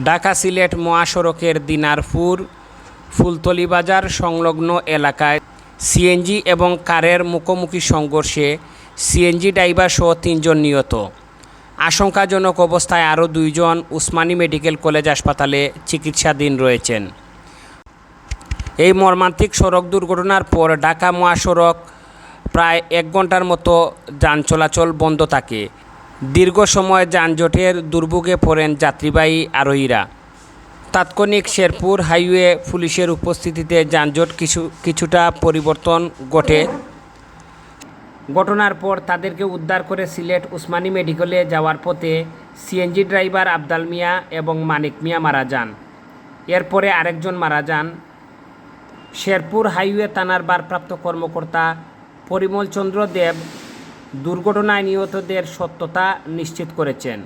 ঢাকা সিলেট মহাসড়কের দিনারপুর ফুলতলী বাজার সংলগ্ন এলাকায় সিএনজি এবং কারের মুখোমুখি সংঘর্ষে সিএনজি ড্রাইভার সহ ৩ জন নিহত। আশঙ্কাজনক অবস্থায় আরও ২ জন উসমানী মেডিকেল কলেজ হাসপাতালে চিকিৎসাধীন রয়েছেন। এই মর্মান্তিক সড়ক দুর্ঘটনার পর ঢাকা মহাসড়ক প্রায় ১ ঘন্টার মতো যান চলাচল বন্ধ থাকে। দীর্ঘ সময় যানজটের দুর্ভোগে পড়েন যাত্রীবাহী আরোহীরা। তাৎক্ষণিক শেরপুর হাইওয়ে পুলিশের উপস্থিতিতে যানজট কিছুটা পরিবর্তন ঘটে। ঘটনার পর তাদেরকে উদ্ধার করে সিলেট উসমানী মেডিকেলে যাওয়ার পথে সিএনজি ড্রাইভার আবদাল মিয়া এবং মানিক মিয়া মারা যান। এরপরে আরেকজন মারা যান। শেরপুর হাইওয়ে থানার ভারপ্রাপ্ত কর্মকর্তা পরিমল চন্দ্র দেব দুর্ঘটনায় নিহতদের সত্যতা নিশ্চিত করেছেন।